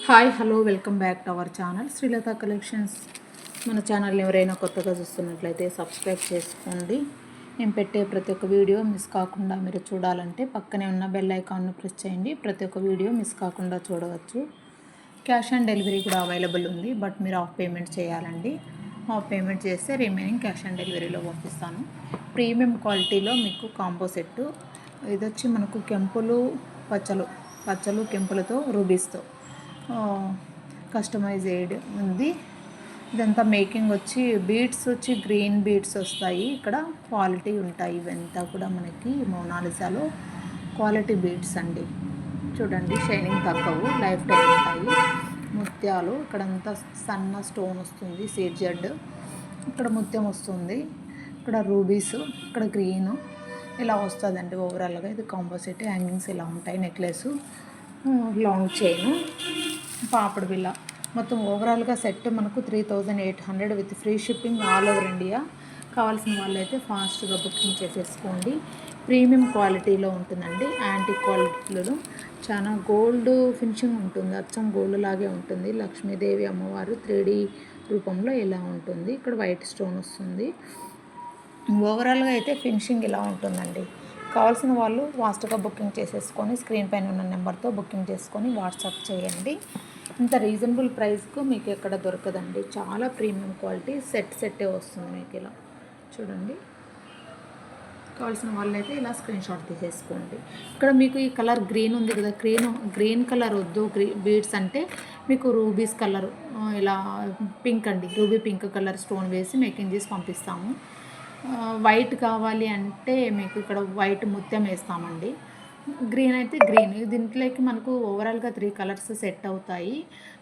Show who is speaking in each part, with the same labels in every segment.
Speaker 1: Hi hello welcome back to our channel Srilatha collections. మన channel ఎవరైనా కొత్తగా చూస్తున్నట్లయితే సబ్స్క్రైబ్ చేసుకోండి. నేను పెట్టే ప్రతి ఒక్క వీడియో మిస్ కాకుండా మీరు చూడాలంటే పక్కనే ఉన్న బెల్ ఐకాన్ను ప్రెస్ చేయండి. ప్రతి ఒక్క వీడియో మిస్ కాకుండా చూడవచ్చు. క్యాష్ ఆన్ డెలివరీ కూడా అవైలబుల్ ఉంది, బట్ మీరు హాఫ్ పేమెంట్ చేయాలండి. హాఫ్ పేమెంట్ చేస్తే రిమైనింగ్ క్యాష్ ఆన్ డెలివరీలో పంపిస్తాను. ప్రీమియం క్వాలిటీలో మీకు కాంబో సెట్టు ఇది వచ్చి మనకు కెంపులు పచ్చలు కెంపులతో రూబీస్తో కస్టమైజ్డ్ ఉంది. ఇదంతా మేకింగ్ వచ్చి బీడ్స్ వచ్చి గ్రీన్ బీడ్స్ వస్తాయి. ఇక్కడ క్వాలిటీ ఉంటాయి. ఇవంతా కూడా మనకి మోనాలిసాలో క్వాలిటీ బీడ్స్ అండి. చూడండి, షైనింగ్ తక్కువ, లైఫ్ టైం ఉంటాయి. ముత్యాలు ఇక్కడంతా సన్న స్టోన్ వస్తుంది, సీడ్ జెడ్, ఇక్కడ ముత్యం వస్తుంది, ఇక్కడ రూబీస్, ఇక్కడ గ్రీన్ ఇలా వస్తుందండి. ఓవరాల్గా ఇది కాంబో సెట్. హ్యాంగింగ్స్ ఇలా ఉంటాయి, నెక్లెస్, లాంగ్ చైన్, పాపడు బిల్ల. మొత్తం ఓవరాల్గా సెట్ మనకు 3800 with free shipping all over India. కావాల్సిన వాళ్ళైతే ఫాస్ట్గా బుకింగ్ చేసేసుకోండి. ప్రీమియం క్వాలిటీలో ఉంటుందండి. యాంటిక్ క్వాలిటీలో చాలా గోల్డ్ ఫినిషింగ్ ఉంటుంది, అచ్చం గోల్డ్ లాగే ఉంటుంది. లక్ష్మీదేవి అమ్మవారు 3D రూపంలో ఇలా ఉంటుంది. ఇక్కడ వైట్ స్టోన్ వస్తుంది. ఓవరాల్గా అయితే ఫినిషింగ్ ఇలా ఉంటుందండి. కావాల్సిన వాళ్ళు ఫాస్ట్గా బుకింగ్ చేసేసుకొని స్క్రీన్ పైన ఉన్న నెంబర్తో బుకింగ్ చేసుకొని వాట్సాప్ చేయండి. ఇంత రీజనబుల్ ప్రైస్కు మీకు ఎక్కడ దొరకదండి. చాలా ప్రీమియం క్వాలిటీ సెట్టే వస్తుంది మీకు. ఇలా చూడండి, కావాల్సిన వాళ్ళైతే ఇలా స్క్రీన్ షాట్ తీసేసుకోండి. ఇక్కడ మీకు ఈ కలర్ గ్రీన్ ఉంది కదా, గ్రీన్ కలర్ వద్దు, బీడ్స్ అంటే మీకు రూబీస్ కలర్, ఇలా పింక్ అండి, రూబీ పింక్ కలర్ స్టోన్ వేసి మేకింగ్ చేసి పంపిస్తాము. వైట్ కావాలి అంటే మీకు ఇక్కడ వైట్ ముత్యం వేస్తామండి. గ్రీన్ అయితే గ్రీన్. దీంట్లోకి మనకు ఓవరాల్గా 3 కలర్స్ సెట్ అవుతాయి.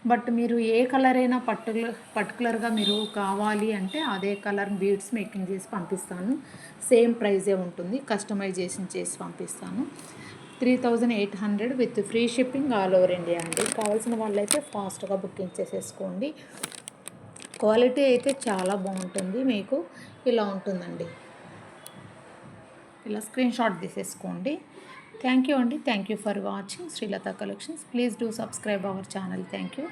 Speaker 1: బట్ మీరు ఏ కలర్ అయినా పర్టికులర్గా మీరు కావాలి అంటే అదే కలర్ బీడ్స్ మేకింగ్ చేసి పంపిస్తాను. సేమ్ ప్రైజే ఉంటుంది, కస్టమైజేషన్ చేసి పంపిస్తాను. 3800 with free shipping all over India అండి. కావాల్సిన వాళ్ళైతే ఫాస్ట్గా బుకింగ్ చేసేసుకోండి. క్వాలిటీ అయితే చాలా బాగుంటుంది. మీకు ఇలా ఉంటుందండి. ఇలా స్క్రీన్ షాట్ తీసేసుకోండి. థ్యాంక్ యూ అండి. Thank you for watching Srilatha collections. Please do subscribe our channel. Thank you.